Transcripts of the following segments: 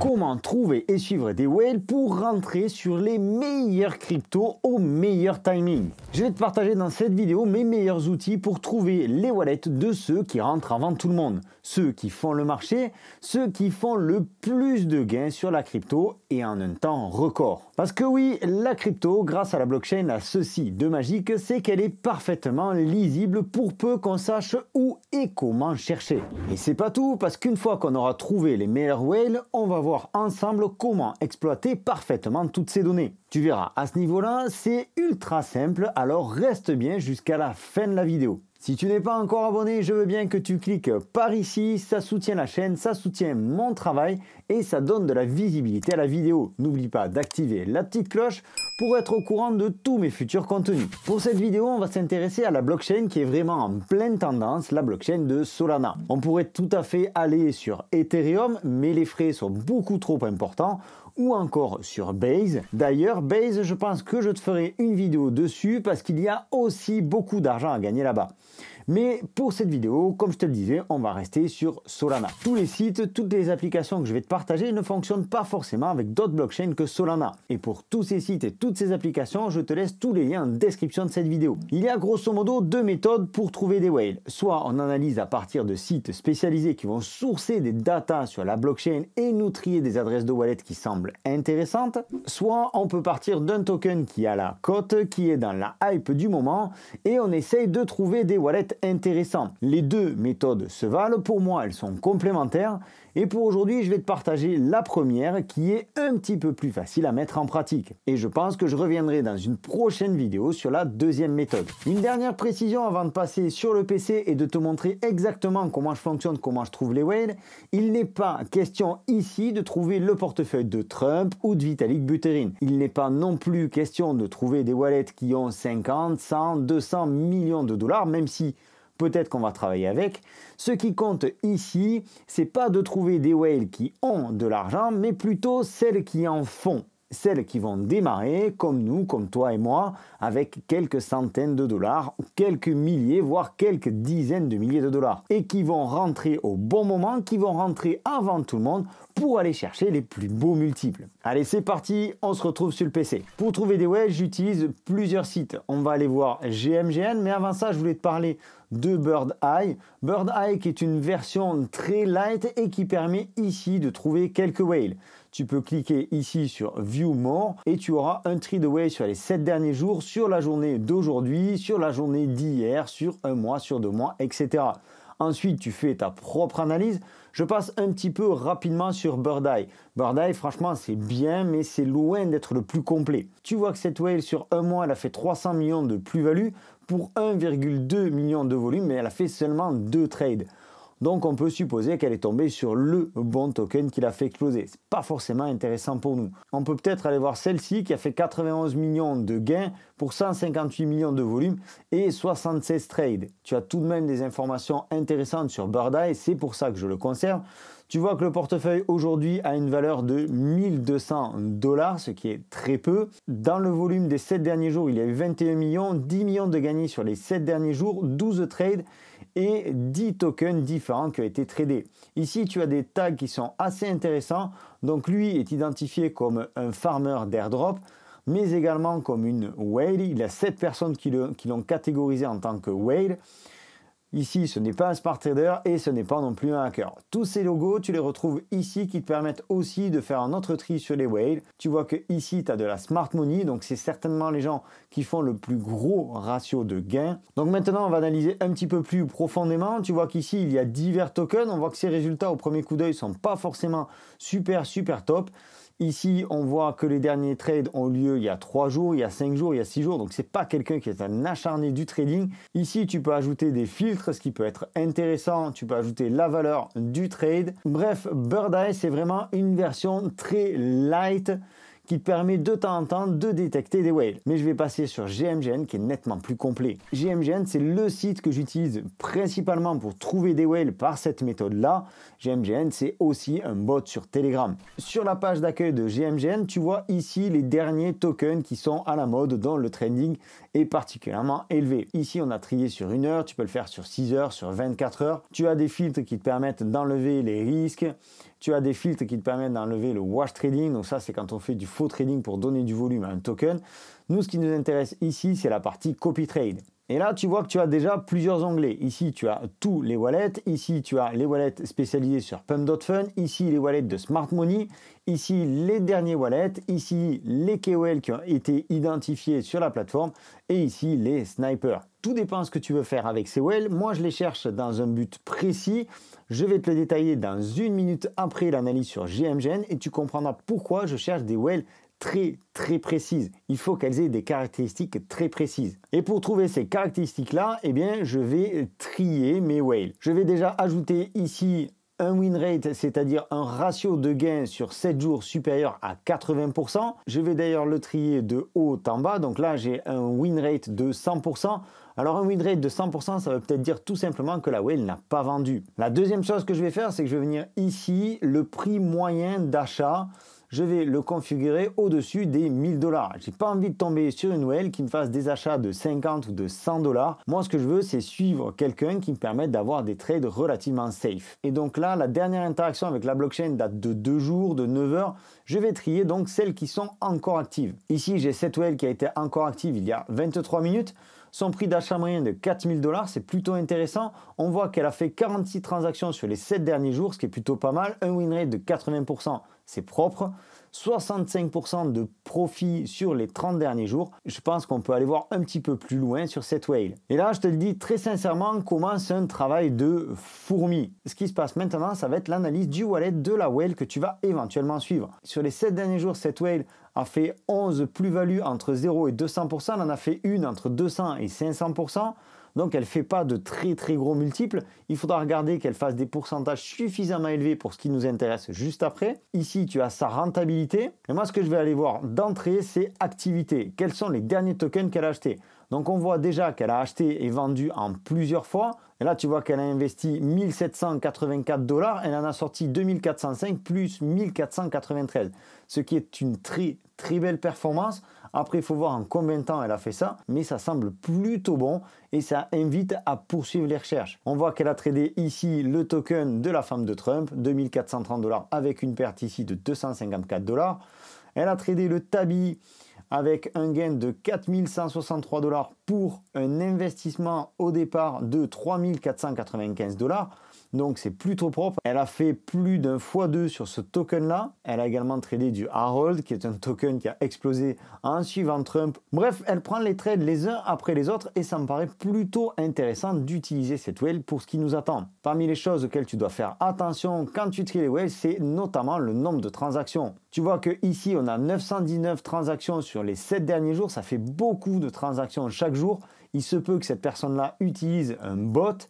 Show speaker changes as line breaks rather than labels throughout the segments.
Comment trouver et suivre des whales pour rentrer sur les meilleurs cryptos au meilleur timing. Je vais te partager dans cette vidéo mes meilleurs outils pour trouver les wallets de ceux qui rentrent avant tout le monde, ceux qui font le marché, ceux qui font le plus de gains sur la crypto et en un temps record. Parce que oui, la crypto, grâce à la blockchain, a ceci de magique, c'est qu'elle est parfaitement lisible pour peu qu'on sache où et comment chercher. Et c'est pas tout, parce qu'une fois qu'on aura trouvé les meilleurs whales, on va voir ensemble comment exploiter parfaitement toutes ces données. Tu verras, à ce niveau-là, c'est ultra simple, alors reste bien jusqu'à la fin de la vidéo. Si tu n'es pas encore abonné, je veux bien que tu cliques par ici, ça soutient la chaîne, ça soutient mon travail et ça donne de la visibilité à la vidéo. N'oublie pas d'activer la petite cloche pour être au courant de tous mes futurs contenus. Pour cette vidéo, on va s'intéresser à la blockchain qui est vraiment en pleine tendance, la blockchain de Solana. On pourrait tout à fait aller sur Ethereum, mais les frais sont beaucoup trop importants, ou encore sur Base. D'ailleurs, Base, je pense que je te ferai une vidéo dessus parce qu'il y a aussi beaucoup d'argent à gagner là-bas. Mais pour cette vidéo, comme je te le disais, on va rester sur Solana. Tous les sites, toutes les applications que je vais te partager ne fonctionnent pas forcément avec d'autres blockchains que Solana. Et pour tous ces sites et toutes ces applications, je te laisse tous les liens en description de cette vidéo. Il y a grosso modo deux méthodes pour trouver des whales. Soit on analyse à partir de sites spécialisés qui vont sourcer des datas sur la blockchain et nous trier des adresses de wallet qui semblent intéressantes. Soit on peut partir d'un token qui a la cote, qui est dans la hype du moment et on essaye de trouver des wallets intéressants. Les deux méthodes se valent, pour moi elles sont complémentaires et pour aujourd'hui je vais te partager la première qui est un petit peu plus facile à mettre en pratique et je pense que je reviendrai dans une prochaine vidéo sur la deuxième méthode. Une dernière précision avant de passer sur le PC et de te montrer exactement comment je fonctionne, comment je trouve les whales. Il n'est pas question ici de trouver le portefeuille de Trump ou de Vitalik Buterin. Il n'est pas non plus question de trouver des wallets qui ont 50, 100, 200 millions de dollars, même si peut-être qu'on va travailler avec. Ce qui compte ici, c'est pas de trouver des whales qui ont de l'argent, mais plutôt celles qui en font. Celles qui vont démarrer, comme nous, comme toi et moi, avec quelques centaines de dollars, quelques milliers, voire quelques dizaines de milliers de dollars. Et qui vont rentrer au bon moment, qui vont rentrer avant tout le monde pour aller chercher les plus beaux multiples. Allez, c'est parti, on se retrouve sur le PC. Pour trouver des whales, j'utilise plusieurs sites. On va aller voir GMGN, mais avant ça, je voulais te parler de Bird Eye. Bird Eye qui est une version très light et qui permet ici de trouver quelques whales. Tu peux cliquer ici sur View More et tu auras un tri de whales sur les 7 derniers jours, sur la journée d'aujourd'hui, sur la journée d'hier, sur un mois, sur 2 mois, etc. Ensuite, tu fais ta propre analyse. Je passe un petit peu rapidement sur Bird Eye. Bird Eye, franchement, c'est bien, mais c'est loin d'être le plus complet. Tu vois que cette whale, sur un mois, elle a fait 300 millions de plus-value pour 1,2 million de volume, mais elle a fait seulement 2 trades. Donc on peut supposer qu'elle est tombée sur le bon token qui l'a fait exploser. C'est pas forcément intéressant pour nous. On peut peut-être aller voir celle-ci qui a fait 91 millions de gains pour 158 millions de volume et 76 trades. Tu as tout de même des informations intéressantes sur Bird Eye, c'est pour ça que je le conserve. Tu vois que le portefeuille aujourd'hui a une valeur de 1200 $, ce qui est très peu. Dans le volume des 7 derniers jours, il y a eu 21 millions, 10 millions de gagnés sur les 7 derniers jours, 12 trades et 10 tokens différents qui ont été tradés. Ici, tu as des tags qui sont assez intéressants. Donc lui est identifié comme un farmer d'airdrop, mais également comme une whale. Il y a 7 personnes qui l'ont catégorisé en tant que whale. Ici, ce n'est pas un smart trader et ce n'est pas non plus un hacker. Tous ces logos, tu les retrouves ici qui te permettent aussi de faire un autre tri sur les whales. Tu vois que ici, tu as de la smart money, donc c'est certainement les gens qui font le plus gros ratio de gains. Donc maintenant, on va analyser un petit peu plus profondément. Tu vois qu'ici, il y a divers tokens. On voit que ces résultats au premier coup d'œil sont pas forcément super top. Ici, on voit que les derniers trades ont lieu il y a 3 jours, il y a 5 jours, il y a 6 jours. Donc, c'est pas quelqu'un qui est un acharné du trading. Ici, tu peux ajouter des filtres, ce qui peut être intéressant. Tu peux ajouter la valeur du trade. Bref, Bird Eye, c'est vraiment une version très light qui te permet de temps en temps de détecter des whales. Mais je vais passer sur GMGN qui est nettement plus complet. GMGN, c'est le site que j'utilise principalement pour trouver des whales par cette méthode-là. GMGN, c'est aussi un bot sur Telegram. Sur la page d'accueil de GMGN, tu vois ici les derniers tokens qui sont à la mode dont le trading est particulièrement élevé. Ici, on a trié sur 1 heure, tu peux le faire sur 6 heures, sur 24 heures. Tu as des filtres qui te permettent d'enlever les risques. Tu as des filtres qui te permettent d'enlever le wash trading. Donc ça, c'est quand on fait du faux trading pour donner du volume à un token. Nous, ce qui nous intéresse ici, c'est la partie copy trade. Et là, tu vois que tu as déjà plusieurs onglets. Ici, tu as tous les wallets. Ici, tu as les wallets spécialisés sur Pump.Fun. Ici, les wallets de Smart Money. Ici, les derniers wallets. Ici, les KOL qui ont été identifiés sur la plateforme. Et ici, les snipers. Tout dépend de ce que tu veux faire avec ces whales. Moi, je les cherche dans un but précis. Je vais te le détailler dans 1 minute après l'analyse sur GMGN et tu comprendras pourquoi je cherche des whales très précises. Il faut qu'elles aient des caractéristiques très précises. Et pour trouver ces caractéristiques-là, eh bien, je vais trier mes whales. Je vais déjà ajouter ici un win rate, c'est-à-dire un ratio de gain sur 7 jours supérieur à 80%. Je vais d'ailleurs le trier de haut en bas. Donc là, j'ai un win rate de 100%. Alors un win rate de 100%, ça veut peut-être dire tout simplement que la whale n'a pas vendu. La deuxième chose que je vais faire, c'est que je vais venir ici, le prix moyen d'achat. Je vais le configurer au-dessus des 1000 $. J'ai pas envie de tomber sur une whale qui me fasse des achats de 50 ou de 100 $. Moi, ce que je veux, c'est suivre quelqu'un qui me permette d'avoir des trades relativement safe. Et donc là, la dernière interaction avec la blockchain date de 2 jours, de 9 heures. Je vais trier donc celles qui sont encore actives. Ici, j'ai cette whale qui a été encore active il y a 23 minutes. Son prix d'achat moyen de 4000 $, c'est plutôt intéressant. On voit qu'elle a fait 46 transactions sur les 7 derniers jours, ce qui est plutôt pas mal. Un win rate de 80%, c'est propre. 65% de profit sur les 30 derniers jours. Je pense qu'on peut aller voir un petit peu plus loin sur cette whale. Et là, je te le dis très sincèrement, commence un travail de fourmi. Ce qui se passe maintenant, ça va être l'analyse du wallet de la whale que tu vas éventuellement suivre. Sur les 7 derniers jours, cette whale a fait 11 plus-values entre 0 et 200%. Elle en a fait une entre 200 et 500%. Donc elle ne fait pas de très gros multiples. Il faudra regarder qu'elle fasse des pourcentages suffisamment élevés pour ce qui nous intéresse juste après. Ici, tu as sa rentabilité. Et moi, ce que je vais aller voir d'entrée, c'est activité. Quels sont les derniers tokens qu'elle a achetés? Donc on voit déjà qu'elle a acheté et vendu en plusieurs fois. Et là, tu vois qu'elle a investi 1784 $. Elle en a sorti 2405 plus 1493. Ce qui est une très belle performance. Après, il faut voir en combien de temps elle a fait ça, mais ça semble plutôt bon et ça invite à poursuivre les recherches. On voit qu'elle a tradé ici le token de la femme de Trump, 2430 $ avec une perte ici de 254 $. Elle a tradé le Tabi avec un gain de 4163 $ pour un investissement au départ de 3495 $. Donc c'est plutôt propre. Elle a fait plus d'un x2 sur ce token là. Elle a également tradé du Harold qui est un token qui a explosé en suivant Trump. Bref, elle prend les trades les uns après les autres et ça me paraît plutôt intéressant d'utiliser cette whale pour ce qui nous attend. Parmi les choses auxquelles tu dois faire attention quand tu trades les whales, c'est notamment le nombre de transactions. Tu vois que ici on a 919 transactions sur les 7 derniers jours. Ça fait beaucoup de transactions chaque jour. Il se peut que cette personne là utilise un bot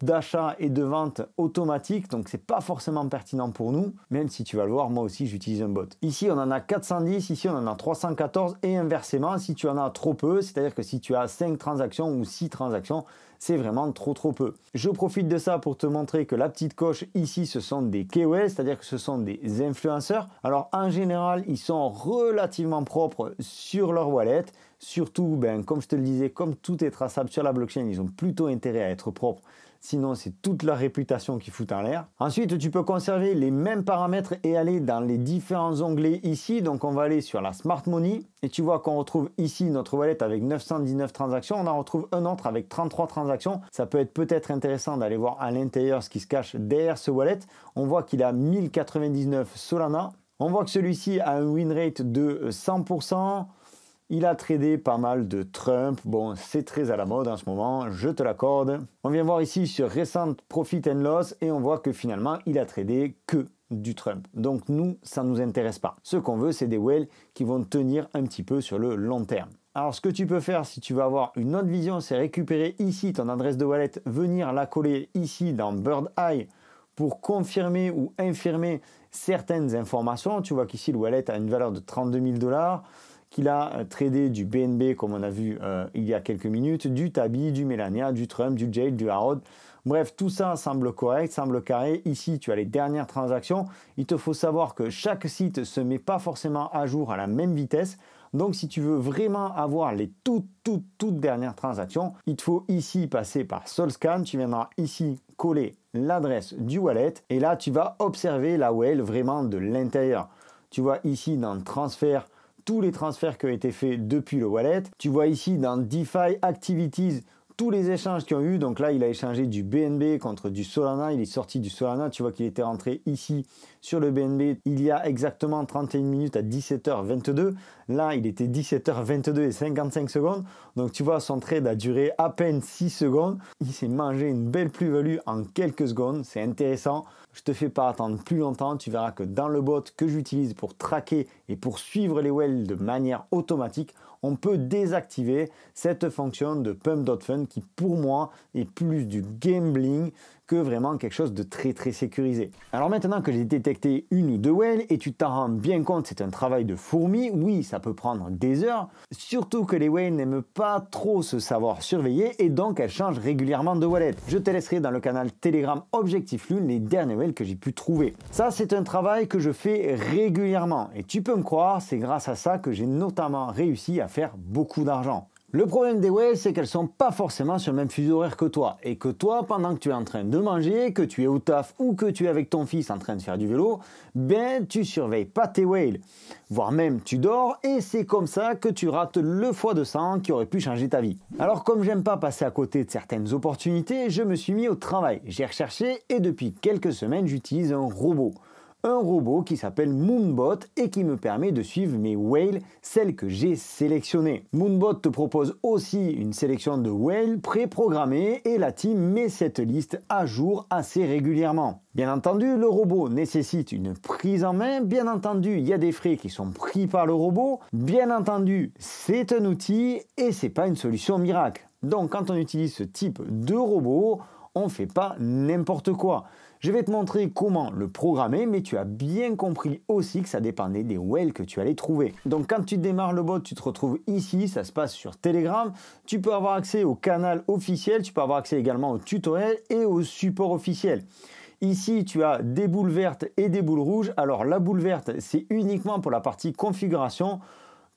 d'achat et de vente automatique, donc c'est pas forcément pertinent pour nous, même si tu vas le voir, moi aussi j'utilise un bot. Ici on en a 410, ici on en a 314 et inversement, si tu en as trop peu, c'est-à-dire que si tu as 5 transactions ou 6 transactions, c'est vraiment trop peu. Je profite de ça pour te montrer que la petite coche ici, ce sont des KOL, c'est-à-dire que ce sont des influenceurs. Alors en général, ils sont relativement propres sur leur wallet. Surtout, comme je te le disais, comme tout est traçable sur la blockchain, ils ont plutôt intérêt à être propres. Sinon, c'est toute leur réputation qui fout en l'air. Ensuite, tu peux conserver les mêmes paramètres et aller dans les différents onglets ici. Donc, on va aller sur la Smart Money. Et tu vois qu'on retrouve ici notre wallet avec 919 transactions. On en retrouve un autre avec 33 transactions. Ça peut être peut-être intéressant d'aller voir à l'intérieur ce qui se cache derrière ce wallet. On voit qu'il a 1099 Solana. On voit que celui-ci a un win rate de 100%. Il a tradé pas mal de Trump. Bon, c'est très à la mode en ce moment, je te l'accorde. On vient voir ici sur Recent Profit and Loss et on voit que finalement, il a tradé que du Trump. Donc nous, ça ne nous intéresse pas. Ce qu'on veut, c'est des whales qui vont tenir un petit peu sur le long terme. Alors ce que tu peux faire si tu veux avoir une autre vision, c'est récupérer ici ton adresse de wallet, venir la coller ici dans Bird Eye pour confirmer ou infirmer certaines informations. Tu vois qu'ici, le wallet a une valeur de 32 000 $. Qu'il a tradé du BNB comme on a vu il y a quelques minutes, du Tabi, du Melania, du Trump, du Jade, du Harrod. Bref, tout ça semble correct, semble carré. Ici, tu as les dernières transactions. Il te faut savoir que chaque site ne se met pas forcément à jour à la même vitesse. Donc si tu veux vraiment avoir les toutes dernières transactions, il te faut ici passer par SolScan. Tu viendras ici coller l'adresse du wallet et là tu vas observer la whale vraiment de l'intérieur. Tu vois ici dans transfert tous les transferts qui ont été faits depuis le wallet. Tu vois ici dans DeFi Activities tous les échanges qu'il y a eu. Donc là, il a échangé du BNB contre du Solana. Il est sorti du Solana. Tu vois qu'il était rentré ici sur le BNB il y a exactement 31 minutes à 17h22. Là, il était 17h22 et 55 secondes. Donc tu vois, son trade a duré à peine 6 secondes. Il s'est mangé une belle plus-value en quelques secondes. C'est intéressant. Je te fais pas attendre plus longtemps. Tu verras que dans le bot que j'utilise pour traquer et pour suivre les whales de manière automatique, on peut désactiver cette fonction de pump.fun qui pour moi est plus du gambling que vraiment quelque chose de très sécurisé. Alors maintenant que j'ai détecté une ou deux whales et tu t'en rends bien compte, c'est un travail de fourmi, oui ça peut prendre des heures, surtout que les whales n'aiment pas trop se savoir surveiller et donc elles changent régulièrement de wallet. Je te laisserai dans le canal Telegram Objectif Lune les derniers whales que j'ai pu trouver. Ça c'est un travail que je fais régulièrement et tu peux me croire, c'est grâce à ça que j'ai notamment réussi à faire beaucoup d'argent. Le problème des whales, c'est qu'elles sont pas forcément sur le même fuseau horaire que toi. Et que toi, pendant que tu es en train de manger, que tu es au taf ou que tu es avec ton fils en train de faire du vélo, ben tu surveilles pas tes whales. Voire même tu dors et c'est comme ça que tu rates le foie de sang qui aurait pu changer ta vie. Alors comme j'aime pas passer à côté de certaines opportunités, je me suis mis au travail. J'ai recherché et depuis quelques semaines, j'utilise un robot. Un robot qui s'appelle Moonbot et qui me permet de suivre mes whales, celles que j'ai sélectionnées. Moonbot te propose aussi une sélection de whales pré-programmées et la team met cette liste à jour assez régulièrement. Bien entendu, le robot nécessite une prise en main. Bien entendu, il y a des frais qui sont pris par le robot. Bien entendu, c'est un outil et c'est pas une solution miracle. Donc quand on utilise ce type de robot, on ne fait pas n'importe quoi. Je vais te montrer comment le programmer, mais tu as bien compris aussi que ça dépendait des whales que tu allais trouver. Donc quand tu démarres le bot, tu te retrouves ici, ça se passe sur Telegram. Tu peux avoir accès au canal officiel, tu peux avoir accès également au tutoriel et au support officiel. Ici, tu as des boules vertes et des boules rouges. Alors la boule verte, c'est uniquement pour la partie configuration.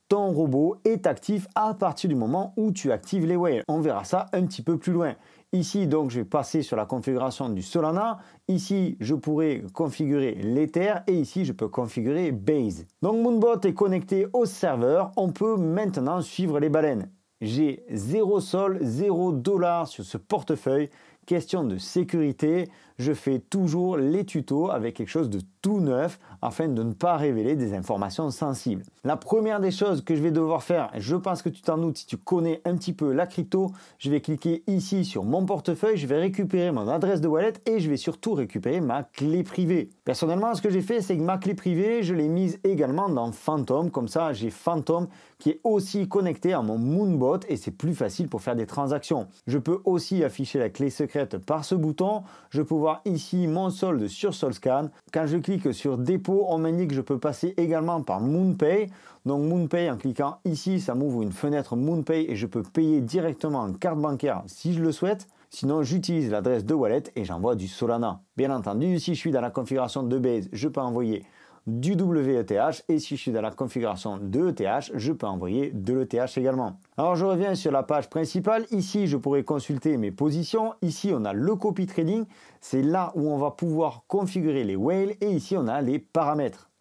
Ton robot est actif à partir du moment où tu actives les whales. On verra ça un petit peu plus loin. Ici, donc, je vais passer sur la configuration du Solana. Ici, je pourrais configurer l'Ether et ici, je peux configurer Base. Donc, Moonbot est connecté au serveur. On peut maintenant suivre les baleines. J'ai 0 sol, 0 $ sur ce portefeuille. Question de sécurité, je fais toujours les tutos avec quelque chose de tout neuf afin de ne pas révéler des informations sensibles. La première des choses que je vais devoir faire, je pense que tu t'en doutes si tu connais un petit peu la crypto, je vais cliquer ici sur mon portefeuille, je vais récupérer mon adresse de wallet et je vais surtout récupérer ma clé privée. Personnellement, ce que j'ai fait, c'est que ma clé privée, je l'ai mise également dans Phantom, comme ça j'ai Phantom qui est aussi connecté à mon Moonbot et c'est plus facile pour faire des transactions. Je peux aussi afficher la clé secrète par ce bouton, je peux voir ici mon solde sur SolScan. Quand je clique sur dépôt, on m'indique que je peux passer également par MoonPay. Donc MoonPay, en cliquant ici, ça m'ouvre une fenêtre MoonPay et je peux payer directement en carte bancaire si je le souhaite. Sinon, j'utilise l'adresse de wallet et j'envoie du Solana. Bien entendu, si je suis dans la configuration de Base, je peux envoyer du WETH et si je suis dans la configuration de ETH, je peux envoyer de l'ETH également. Alors je reviens sur la page principale. Ici, je pourrais consulter mes positions. Ici, on a le copy trading. C'est là où on va pouvoir configurer les whales et ici, on a les paramètres.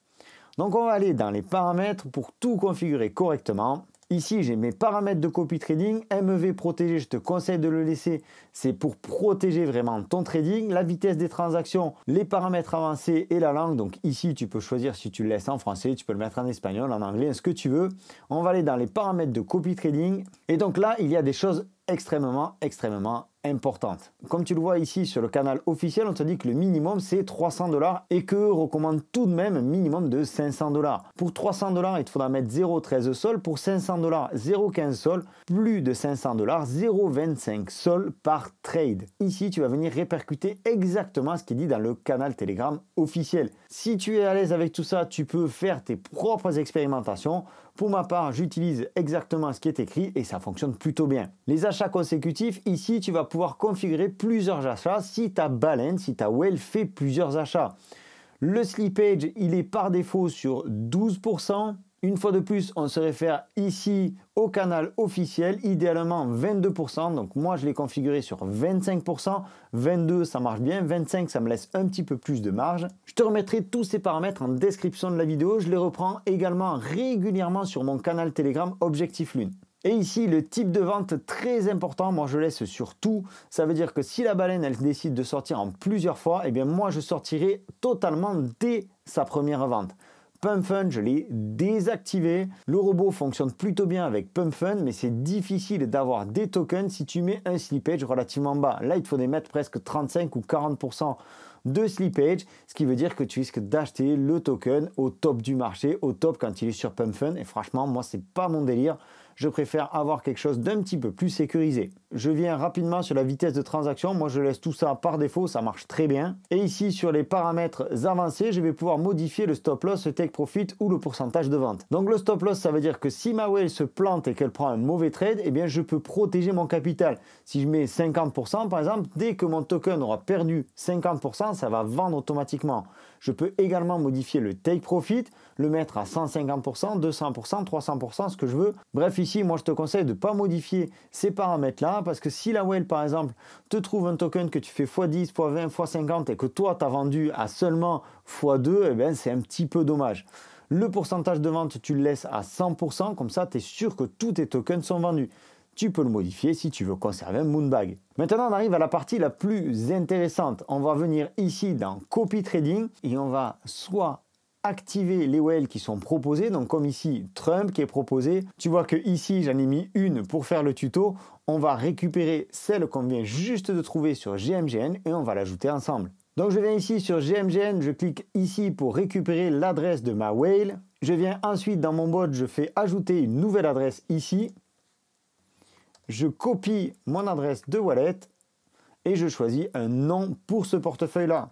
Donc on va aller dans les paramètres pour tout configurer correctement. Ici, j'ai mes paramètres de copy trading. MEV protégé, je te conseille de le laisser. C'est pour protéger vraiment ton trading. La vitesse des transactions, les paramètres avancés et la langue. Donc ici, tu peux choisir si tu le laisses en français, tu peux le mettre en espagnol, en anglais, ce que tu veux. On va aller dans les paramètres de copy trading. Et donc là, il y a des choses extrêmement importante. Comme tu le vois ici sur le canal officiel, on te dit que le minimum c'est 300 $ et que recommande tout de même un minimum de 500 $. Pour 300 $, il te faudra mettre 0,13 sol. Pour 500 $, 0,15 sol. Plus de 500 $, 0,25 sol par trade. Ici, tu vas venir répercuter exactement ce qui est dit dans le canal Telegram officiel. Si tu es à l'aise avec tout ça, tu peux faire tes propres expérimentations. Pour ma part, j'utilise exactement ce qui est écrit et ça fonctionne plutôt bien. Les achats consécutifs, ici, tu vas pouvoir configurer plusieurs achats si ta baleine, si ta whale fait plusieurs achats. Le slippage, il est par défaut sur 12%. Une fois de plus, on se réfère ici au canal officiel, idéalement 22%. Donc moi, je l'ai configuré sur 25%. 22, ça marche bien. 25, ça me laisse un petit peu plus de marge. Je te remettrai tous ces paramètres en description de la vidéo. Je les reprends également régulièrement sur mon canal Telegram Objectif Lune. Et ici, le type de vente très important, moi je laisse sur tout. Ça veut dire que si la baleine, elle décide de sortir en plusieurs fois, eh bien moi je sortirai totalement dès sa première vente. Pump Fund, je l'ai désactivé. Le robot fonctionne plutôt bien avec Pump Fund, mais c'est difficile d'avoir des tokens si tu mets un slippage relativement bas. Là, il te faudrait mettre presque 35 ou 40% de slippage, ce qui veut dire que tu risques d'acheter le token au top du marché, au top quand il est sur Pump Fund. Et franchement, moi, c'est pas mon délire. Je préfère avoir quelque chose d'un petit peu plus sécurisé. Je viens rapidement sur la vitesse de transaction. Moi, je laisse tout ça par défaut. Ça marche très bien. Et ici, sur les paramètres avancés, je vais pouvoir modifier le stop loss, le take profit ou le pourcentage de vente. Donc, le stop loss, ça veut dire que si ma whale se plante et qu'elle prend un mauvais trade, eh bien, je peux protéger mon capital. Si je mets 50%, par exemple, dès que mon token aura perdu 50%, ça va vendre automatiquement. Je peux également modifier le take profit, le mettre à 150%, 200%, 300%, ce que je veux. Bref, ici, moi, je te conseille de ne pas modifier ces paramètres-là parce que si la whale, par exemple, te trouve un token que tu fais x10, x20, x50 et que toi, tu as vendu à seulement x2, eh bien, c'est un petit peu dommage. Le pourcentage de vente, tu le laisses à 100%, comme ça, tu es sûr que tous tes tokens sont vendus. Tu peux le modifier si tu veux conserver un Moonbag. Maintenant, on arrive à la partie la plus intéressante. On va venir ici dans Copy Trading et on va soit activer les whales qui sont proposés, donc comme ici Trump qui est proposé. Tu vois que ici j'en ai mis une pour faire le tuto. On va récupérer celle qu'on vient juste de trouver sur GMGN et on va l'ajouter ensemble. Donc je viens ici sur GMGN, je clique ici pour récupérer l'adresse de ma whale. Je viens ensuite dans mon bot, je fais ajouter une nouvelle adresse ici. Je copie mon adresse de wallet et je choisis un nom pour ce portefeuille-là.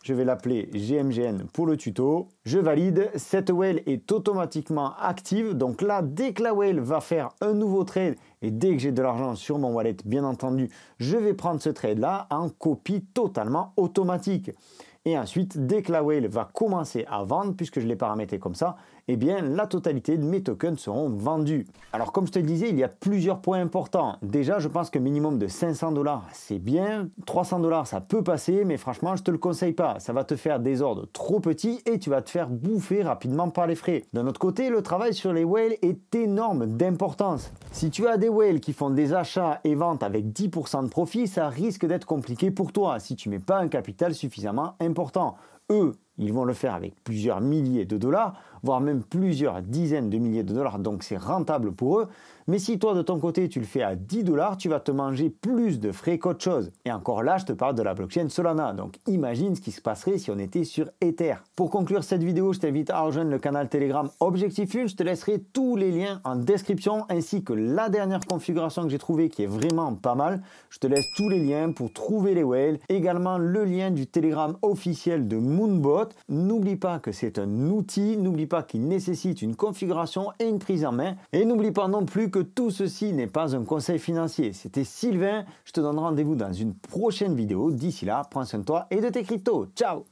Je vais l'appeler GMGN pour le tuto. Je valide. Cette whale est automatiquement active. Donc là, dès que la whale va faire un nouveau trade et dès que j'ai de l'argent sur mon wallet, bien entendu, je vais prendre ce trade-là en copie totalement automatique. Et ensuite, dès que la whale va commencer à vendre, puisque je l'ai paramétré comme ça, eh bien, la totalité de mes tokens seront vendus. Alors, comme je te le disais, il y a plusieurs points importants. Déjà, je pense que minimum de 500 $, c'est bien. 300 $, ça peut passer, mais franchement, je ne te le conseille pas. Ça va te faire des ordres trop petits et tu vas te faire bouffer rapidement par les frais. D'un autre côté, le travail sur les whales est énorme d'importance. Si tu as des whales qui font des achats et ventes avec 10% de profit, ça risque d'être compliqué pour toi si tu ne mets pas un capital suffisamment important. Eux, ils vont le faire avec plusieurs milliers de dollars, voire même plusieurs dizaines de milliers de dollars, donc c'est rentable pour eux. Mais si toi, de ton côté, tu le fais à 10 $, tu vas te manger plus de frais qu'autre chose. Et encore là, je te parle de la blockchain Solana, donc imagine ce qui se passerait si on était sur Ether. Pour conclure cette vidéo, je t'invite à rejoindre le canal Telegram Objectif Lune. Je te laisserai tous les liens en description, ainsi que la dernière configuration que j'ai trouvée qui est vraiment pas mal. Je te laisse tous les liens pour trouver les whales, également le lien du Telegram officiel de Moonbot. N'oublie pas que c'est un outil, n'oublie pas qu'il nécessite une configuration et une prise en main. Et n'oublie pas non plus que tout ceci n'est pas un conseil financier. C'était Sylvain, je te donne rendez-vous dans une prochaine vidéo. D'ici là, prends soin de toi et de tes cryptos. Ciao!